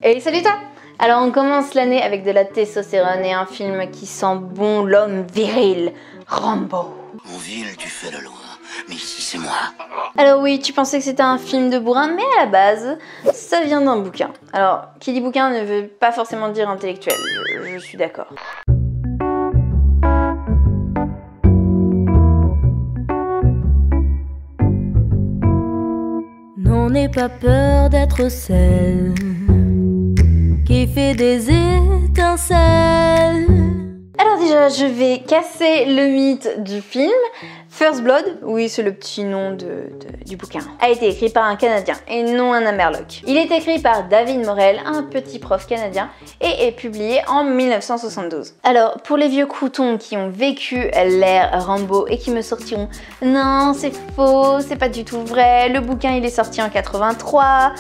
Et salut toi! Alors on commence l'année avec de la testostérone et un film qui sent bon l'homme viril, Rambo. En ville, tu fais la loi, mais ici c'est moi. Alors oui, tu pensais que c'était un film de bourrin, mais à la base, ça vient d'un bouquin. Alors, qui dit bouquin ne veut pas forcément dire intellectuel, je suis d'accord. N'aie pas peur d'être celle qui fait des étincelles. Alors déjà, je vais casser le mythe du film. First Blood, oui c'est le petit nom du bouquin, a été écrit par un Canadien et non un Amerloc. Il est écrit par David Morrell, un petit prof canadien, et est publié en 1972. Alors pour les vieux croutons qui ont vécu l'ère Rambo et qui me sortiront « Non, c'est faux, c'est pas du tout vrai, le bouquin il est sorti en 83 ».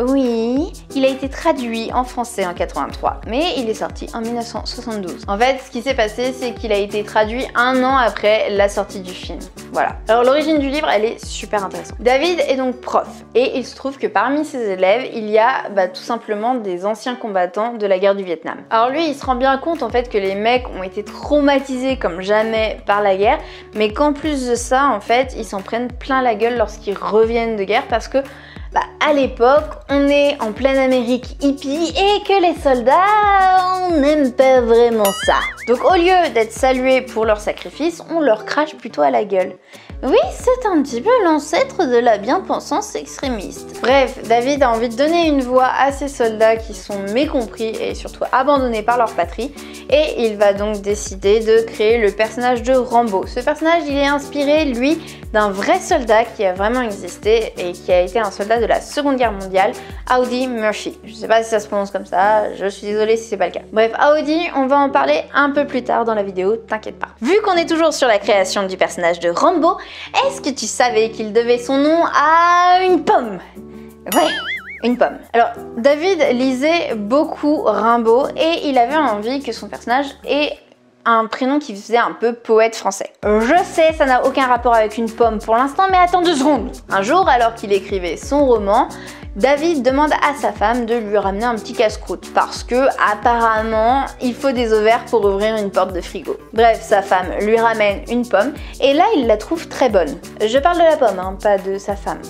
Oui, il a été traduit en français en 83, mais il est sorti en 1972. En fait, ce qui s'est passé, c'est qu'il a été traduit un an après la sortie du film. Voilà. Alors l'origine du livre, elle est super intéressante. David est donc prof et il se trouve que parmi ses élèves, il y a tout simplement des anciens combattants de la guerre du Vietnam. Alors lui, il se rend bien compte en fait que les mecs ont été traumatisés comme jamais par la guerre, mais qu'en plus de ça, en fait, ils s'en prennent plein la gueule lorsqu'ils reviennent de guerre parce que à l'époque, on est en pleine Amérique hippie et que les soldats, on n'aime pas vraiment ça. Donc au lieu d'être salués pour leur sacrifice, on leur crache plutôt à la gueule. Oui, c'est un petit peu l'ancêtre de la bien-pensance extrémiste. Bref, David a envie de donner une voix à ces soldats qui sont mécompris et surtout abandonnés par leur patrie, et il va donc décider de créer le personnage de Rambo. Ce personnage, il est inspiré, lui, d'un vrai soldat qui a vraiment existé et qui a été un soldat de la Seconde Guerre mondiale, Audie Murphy. Je sais pas si ça se prononce comme ça, je suis désolée si c'est pas le cas. Bref, Audie, on va en parler un peu plus tard dans la vidéo, t'inquiète pas. Vu qu'on est toujours sur la création du personnage de Rambo, est-ce que tu savais qu'il devait son nom à une pomme? Ouais, une pomme. Alors, David lisait beaucoup Rimbaud et il avait envie que son personnage ait un prénom qui faisait un peu poète français. Je sais, ça n'a aucun rapport avec une pomme pour l'instant, mais attends 2 secondes. Un jour, alors qu'il écrivait son roman, David demande à sa femme de lui ramener un petit casse-croûte parce que apparemment il faut des ovaires pour ouvrir une porte de frigo. Bref, sa femme lui ramène une pomme et là il la trouve très bonne. Je parle de la pomme, hein, pas de sa femme.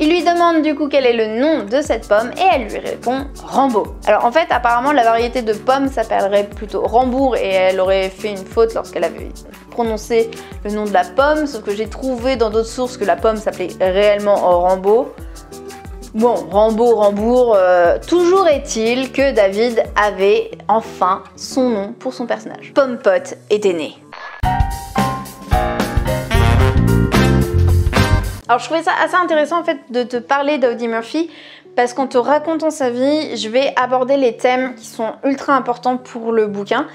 Il lui demande du coup quel est le nom de cette pomme et elle lui répond Rambo. Alors en fait apparemment la variété de pomme s'appellerait plutôt Rambourg et elle aurait fait une faute lorsqu'elle avait prononcé le nom de la pomme, sauf que j'ai trouvé dans d'autres sources que la pomme s'appelait réellement Rambo. Bon, Rambo, Rambourg, toujours est-il que David avait enfin son nom pour son personnage. Pomme Pote était né. Alors je trouvais ça assez intéressant en fait de te parler d'Audie Murphy parce qu'en te racontant sa vie, je vais aborder les thèmes qui sont ultra importants pour le bouquin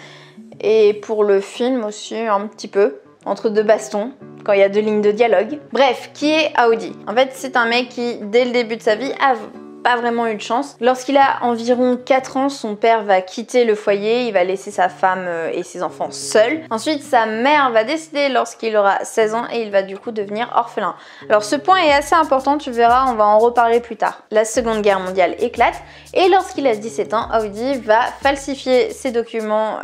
et pour le film aussi un petit peu, entre 2 bastons, quand il y a 2 lignes de dialogue. Bref, qui est Audie? En fait, c'est un mec qui, dès le début de sa vie, a pas vraiment eu de chance. Lorsqu'il a environ 4 ans, son père va quitter le foyer, il va laisser sa femme et ses enfants seuls. Ensuite, sa mère va décider lorsqu'il aura 16 ans et il va du coup devenir orphelin. Alors ce point est assez important, tu verras, on va en reparler plus tard. La Seconde Guerre mondiale éclate et lorsqu'il a 17 ans, Audie va falsifier ses documents,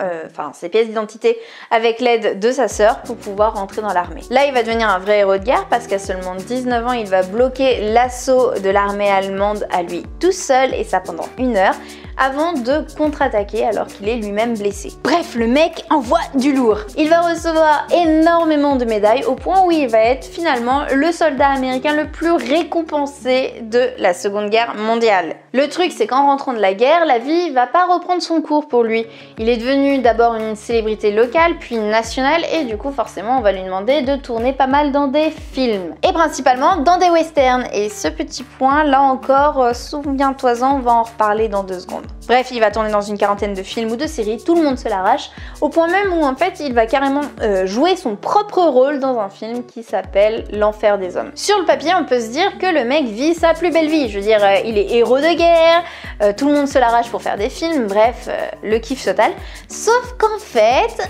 ses pièces d'identité avec l'aide de sa sœur pour pouvoir rentrer dans l'armée. Là, il va devenir un vrai héros de guerre parce qu'à seulement 19 ans, il va bloquer l'assaut de l'armée allemande à lui tout seul et ça pendant 1 heure avant de contre-attaquer alors qu'il est lui-même blessé. Bref, le mec envoie du lourd. Il va recevoir énormément de médailles au point où il va être finalement le soldat américain le plus récompensé de la Seconde Guerre mondiale. Le truc, c'est qu'en rentrant de la guerre, la vie va pas reprendre son cours pour lui. Il est devenu d'abord une célébrité locale, puis nationale, et du coup, forcément, on va lui demander de tourner pas mal dans des films. Et principalement dans des westerns. Et ce petit point, là encore, souviens-toi-en, on va en reparler dans 2 secondes. Bref, il va tourner dans une 40aine de films ou de séries, tout le monde se l'arrache, au point même où en fait il va carrément jouer son propre rôle dans un film qui s'appelle L'Enfer des Hommes. Sur le papier, on peut se dire que le mec vit sa plus belle vie, je veux dire, il est héros de guerre, tout le monde se l'arrache pour faire des films, bref, le kiff total. Sauf qu'en fait,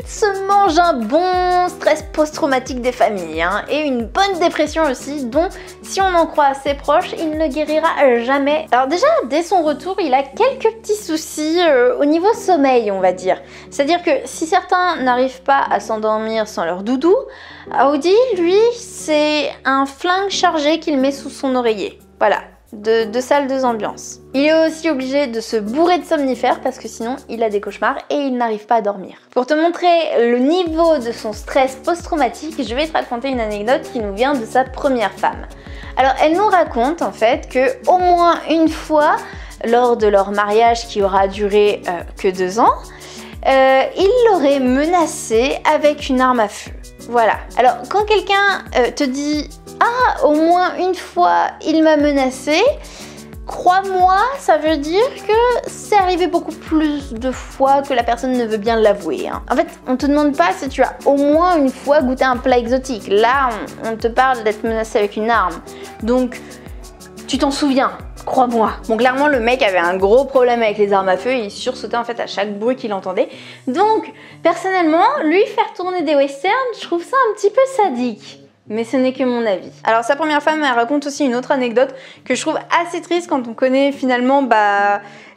il se mange un bon stress post-traumatique des familles, hein, et une bonne dépression aussi, dont, si on en croit à ses proches, il ne guérira jamais. Alors déjà, dès son retour, il a quelques petits soucis au niveau sommeil, on va dire. C'est-à-dire que si certains n'arrivent pas à s'endormir sans leur doudou, Audi, lui, c'est un flingue chargé qu'il met sous son oreiller. Voilà. De salles de ambiance. Il est aussi obligé de se bourrer de somnifères parce que sinon il a des cauchemars et il n'arrive pas à dormir. Pour te montrer le niveau de son stress post-traumatique, je vais te raconter une anecdote qui nous vient de sa première femme. Alors elle nous raconte en fait que au moins une fois, lors de leur mariage qui aura duré que 2 ans, il l'aurait menacée avec une arme à feu. Voilà. Alors quand quelqu'un te dit « Ah, au moins une fois il m'a menacé », crois-moi, ça veut dire que c'est arrivé beaucoup plus de fois que la personne ne veut bien l'avouer. Hein. En fait, on te demande pas si tu as au moins une fois goûté un plat exotique. Là, on te parle d'être menacé avec une arme. Donc, tu t'en souviens. Crois-moi. Bon, clairement, le mec avait un gros problème avec les armes à feu et il sursautait en fait à chaque bruit qu'il entendait. Donc, personnellement, lui faire tourner des westerns, je trouve ça un petit peu sadique. Mais ce n'est que mon avis. Alors, sa première femme, elle raconte aussi une autre anecdote que je trouve assez triste quand on connaît finalement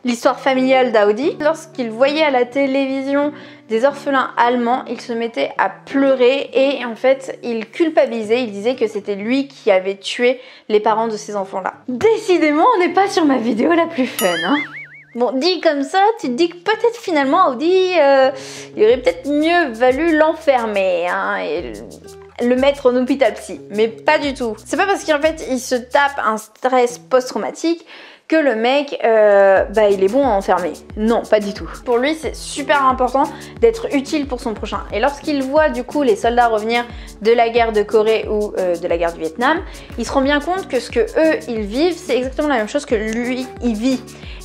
l'histoire familiale d'Audi. Lorsqu'il voyait à la télévision des orphelins allemands, il se mettait à pleurer et en fait, il culpabilisait, il disait que c'était lui qui avait tué les parents de ces enfants-là. Décidément, on n'est pas sur ma vidéo la plus fun, hein. Bon, dit comme ça, tu te dis que peut-être finalement, Audi, il aurait peut-être mieux valu l'enfermer, hein, et le mettre en hôpital psy, mais pas du tout. C'est pas parce qu'en fait, il se tape un stress post-traumatique que le mec, il est bon à enfermer. Non, pas du tout. Pour lui, c'est super important d'être utile pour son prochain. Et lorsqu'il voit du coup les soldats revenir de la guerre de Corée ou de la guerre du Vietnam, il se rend bien compte que ce que eux, ils vivent, c'est exactement la même chose que lui, il vit.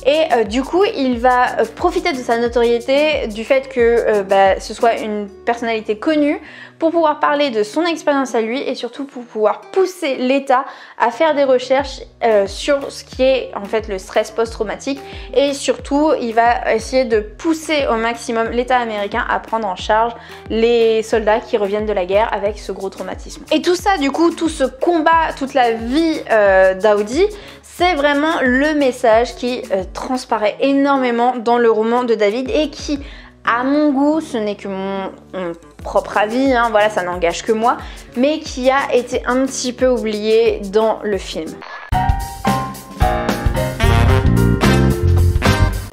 Et du coup, il va profiter de sa notoriété, du fait que ce soit une personnalité connue, pour pouvoir parler de son expérience à lui et surtout pour pouvoir pousser l'État à faire des recherches sur ce qui est en fait le stress post-traumatique, et surtout il va essayer de pousser au maximum l'État américain à prendre en charge les soldats qui reviennent de la guerre avec ce gros traumatisme. Et tout ça, du coup, tout ce combat, toute la vie d'Audi, c'est vraiment le message qui transparaît énormément dans le roman de David et qui, à mon goût, ce n'est que mon propre avis, hein, voilà, ça n'engage que moi, mais qui a été un petit peu oublié dans le film.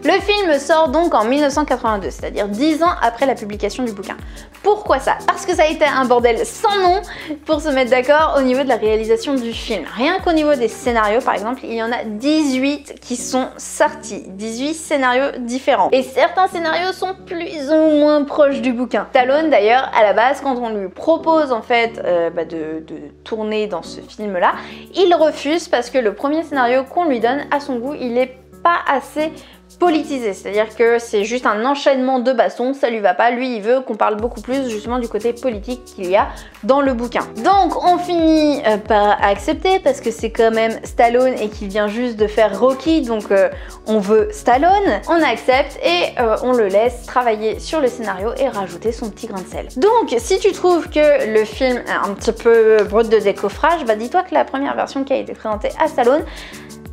Le film sort donc en 1982, c'est-à-dire 10 ans après la publication du bouquin. Pourquoi ça? Parce que ça a été un bordel sans nom pour se mettre d'accord au niveau de la réalisation du film. Rien qu'au niveau des scénarios, par exemple, il y en a 18 qui sont sortis, 18 scénarios différents. Et certains scénarios sont plus ou moins proches du bouquin. Stallone, d'ailleurs, à la base, quand on lui propose en fait de tourner dans ce film-là, il refuse parce que le premier scénario qu'on lui donne, à son goût, il est pas assez politisé, c'est-à-dire que c'est juste un enchaînement de bastons, ça lui va pas, lui il veut qu'on parle beaucoup plus justement du côté politique qu'il y a dans le bouquin. Donc on finit par accepter parce que c'est quand même Stallone et qu'il vient juste de faire Rocky, donc on veut Stallone, on accepte et on le laisse travailler sur le scénario et rajouter son petit grain de sel. Donc si tu trouves que le film est un petit peu brut de décoffrage, dis-toi que la première version qui a été présentée à Stallone,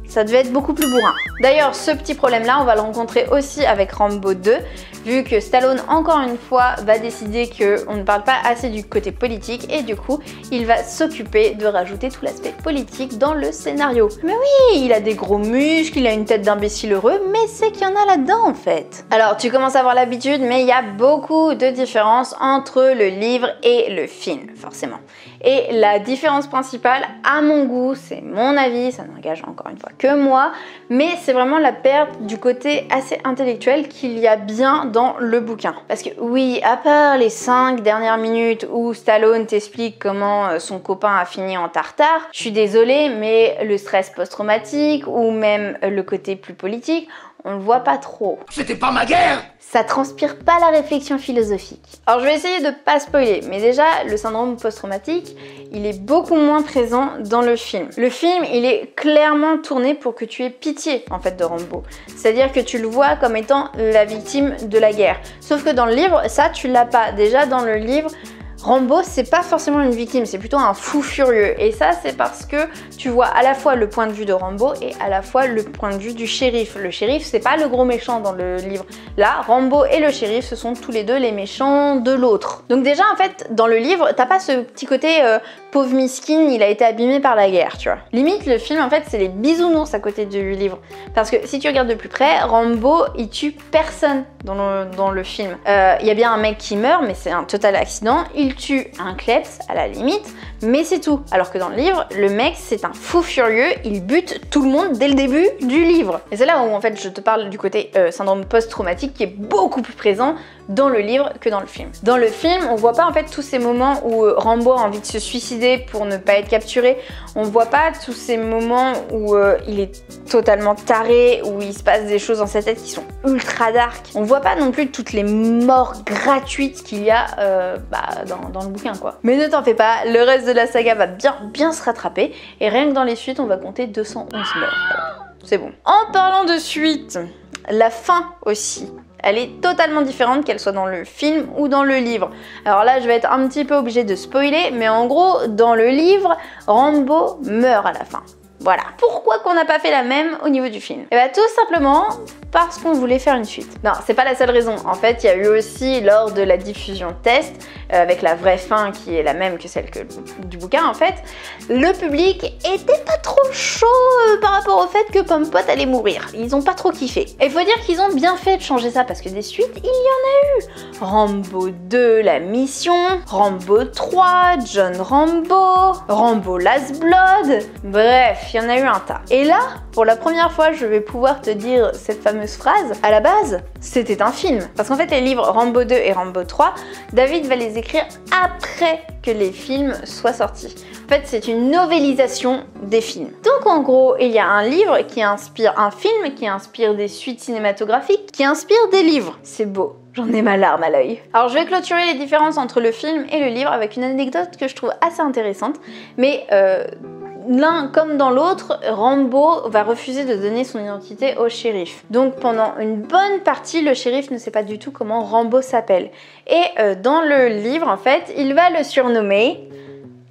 ça devait être beaucoup plus bourrin. D'ailleurs, ce petit problème-là, on va le rencontrer aussi avec Rambo 2, vu que Stallone, encore une fois, va décider qu'on ne parle pas assez du côté politique et du coup, il va s'occuper de rajouter tout l'aspect politique dans le scénario. Mais oui, il a des gros muscles, il a une tête d'imbécile heureux, mais c'est qu'il y en a là-dedans en fait. Alors, tu commences à avoir l'habitude, mais il y a beaucoup de différences entre le livre et le film, forcément. Et la différence principale, à mon goût, c'est mon avis, ça n'engage encore une fois que moi, mais c'est vraiment la perte du côté assez intellectuel qu'il y a bien dans le bouquin. Parce que oui, à part les 5 dernières minutes où Stallone t'explique comment son copain a fini en tartare, je suis désolée, mais le stress post-traumatique ou même le côté plus politique, on le voit pas trop. C'était pas ma guerre! Ça transpire pas la réflexion philosophique. Alors je vais essayer de pas spoiler, mais déjà le syndrome post-traumatique, il est beaucoup moins présent dans le film. Le film, il est clairement tourné pour que tu aies pitié en fait de Rambo. C'est-à-dire que tu le vois comme étant la victime de la guerre. Sauf que dans le livre, ça tu l'as pas. Déjà dans le livre, Rambo, c'est pas forcément une victime, c'est plutôt un fou furieux. Et ça, c'est parce que tu vois à la fois le point de vue de Rambo et à la fois le point de vue du shérif. Le shérif, c'est pas le gros méchant dans le livre. Là, Rambo et le shérif, ce sont tous les deux les méchants de l'autre. Donc déjà, en fait, dans le livre, t'as pas ce petit côté pauvre miskin, il a été abîmé par la guerre, tu vois. Limite, le film, en fait, c'est les bisounours à côté du livre. Parce que si tu regardes de plus près, Rambo, il tue personne dans le film. Il y a bien un mec qui meurt, mais c'est un total accident. Il tue un kleps, à la limite, mais c'est tout. Alors que dans le livre, le mec, c'est un fou furieux, il bute tout le monde dès le début du livre. Et c'est là où, en fait, je te parle du côté syndrome post-traumatique qui est beaucoup plus présent dans le livre que dans le film. Dans le film, on voit pas en fait tous ces moments où Rambo a envie de se suicider pour ne pas être capturé. On voit pas tous ces moments où il est totalement taré, où il se passe des choses dans sa tête qui sont ultra dark. On voit pas non plus toutes les morts gratuites qu'il y a dans le bouquin, quoi. Mais ne t'en fais pas, le reste de la saga va bien se rattraper et rien que dans les suites, on va compter 211 morts. C'est bon. En parlant de suite, la fin aussi. Elle est totalement différente qu'elle soit dans le film ou dans le livre. Alors là, je vais être un petit peu obligée de spoiler, mais en gros, dans le livre, Rambo meurt à la fin. Voilà. Pourquoi qu'on n'a pas fait la même au niveau du film? Et bah tout simplement parce qu'on voulait faire une suite. Non, c'est pas la seule raison. En fait, il y a eu aussi, lors de la diffusion test, avec la vraie fin qui est la même que celle du bouquin en fait, le public était pas trop chaud par rapport au fait que Pompot allait mourir. Ils ont pas trop kiffé. Et faut dire qu'ils ont bien fait de changer ça parce que des suites, il y en a eu. Rambo 2, la mission, Rambo 3, John Rambo, Rambo Last Blood, bref, il y en a eu un tas. Et là, pour la première fois, je vais pouvoir te dire cette fameuse phrase. À la base, c'était un film. Parce qu'en fait, les livres Rambo 2 et Rambo 3, David va les écrire après que les films soient sortis. En fait, c'est une novélisation des films. Donc en gros, il y a un livre qui inspire un film, qui inspire des suites cinématographiques, qui inspire des livres. C'est beau. J'en ai ma larme à l'œil. Alors je vais clôturer les différences entre le film et le livre avec une anecdote que je trouve assez intéressante. Mais l'un comme dans l'autre, Rambo va refuser de donner son identité au shérif. Donc pendant une bonne partie, le shérif ne sait pas du tout comment Rambo s'appelle. Et dans le livre, en fait, il va le surnommer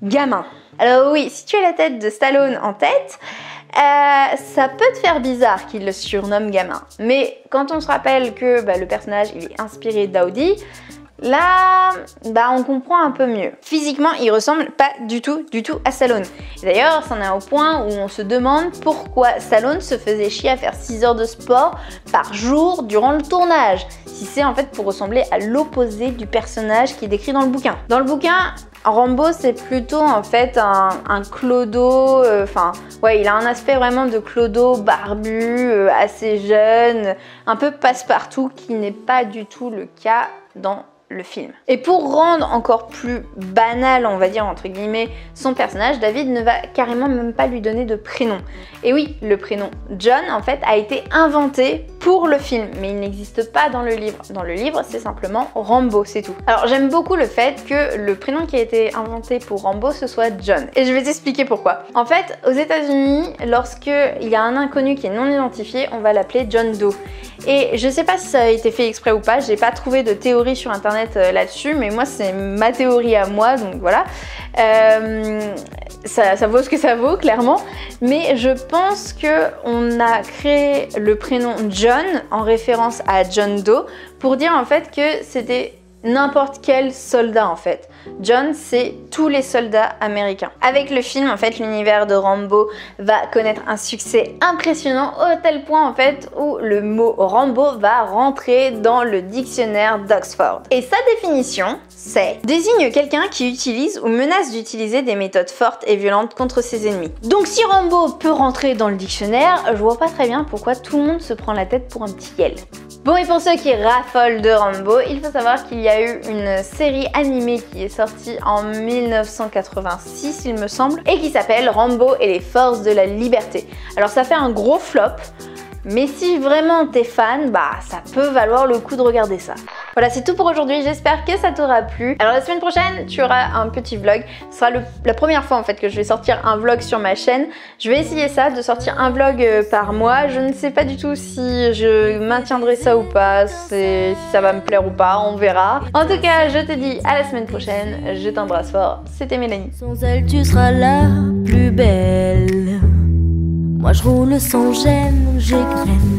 Gamin. Alors oui, si tu as la tête de Stallone en tête, ça peut te faire bizarre qu'il le surnomme Gamin. Mais quand on se rappelle que le personnage il est inspiré d'Audi, là, on comprend un peu mieux. Physiquement, il ressemble pas du tout à Stallone. D'ailleurs, c'en est au point où on se demande pourquoi Stallone se faisait chier à faire 6 heures de sport par jour durant le tournage. Si c'est en fait pour ressembler à l'opposé du personnage qui est décrit dans le bouquin. Dans le bouquin, Rambo, c'est plutôt en fait un clodo, il a un aspect vraiment de clodo barbu, assez jeune, un peu passe-partout, qui n'est pas du tout le cas dans le film. Et pour rendre encore plus banal, on va dire entre guillemets, son personnage, David ne va carrément même pas lui donner de prénom. Et oui, le prénom John en fait a été inventé pour le film, mais il n'existe pas dans le livre. Dans le livre, c'est simplement Rambo, c'est tout. Alors j'aime beaucoup le fait que le prénom qui a été inventé pour Rambo, ce soit John. Et je vais t'expliquer pourquoi. En fait, aux États-Unis, lorsqu'il y a un inconnu qui est non identifié, on va l'appeler John Doe. Et je sais pas si ça a été fait exprès ou pas, j'ai pas trouvé de théorie sur internet là-dessus, mais moi c'est ma théorie à moi, donc voilà. Ça vaut ce que ça vaut, clairement. Mais je pense qu'on a créé le prénom John en référence à John Doe pour dire en fait que c'était n'importe quel soldat en fait. John, c'est tous les soldats américains. Avec le film, en fait, l'univers de Rambo va connaître un succès impressionnant au tel point en fait où le mot Rambo va rentrer dans le dictionnaire d'Oxford. Et sa définition, c'est désigne quelqu'un qui utilise ou menace d'utiliser des méthodes fortes et violentes contre ses ennemis. Donc si Rambo peut rentrer dans le dictionnaire, je vois pas très bien pourquoi tout le monde se prend la tête pour un petit yel. Bon, et pour ceux qui raffolent de Rambo, il faut savoir qu'il y a eu une série animée qui est sortie en 1986, il me semble, et qui s'appelle Rambo et les forces de la liberté. Alors ça fait un gros flop, mais si vraiment t'es fan, ça peut valoir le coup de regarder ça. Voilà, c'est tout pour aujourd'hui, j'espère que ça t'aura plu. Alors la semaine prochaine, tu auras un petit vlog. Ce sera la première fois en fait que je vais sortir un vlog sur ma chaîne. Je vais essayer ça, de sortir un vlog par mois. Je ne sais pas du tout si je maintiendrai ça ou pas, si ça va me plaire ou pas, on verra. En tout cas, je te dis à la semaine prochaine. Je t'embrasse fort, c'était Mélanie. Sans elle, tu seras la plus belle. Moi, je roule sans gêne, j'égrène.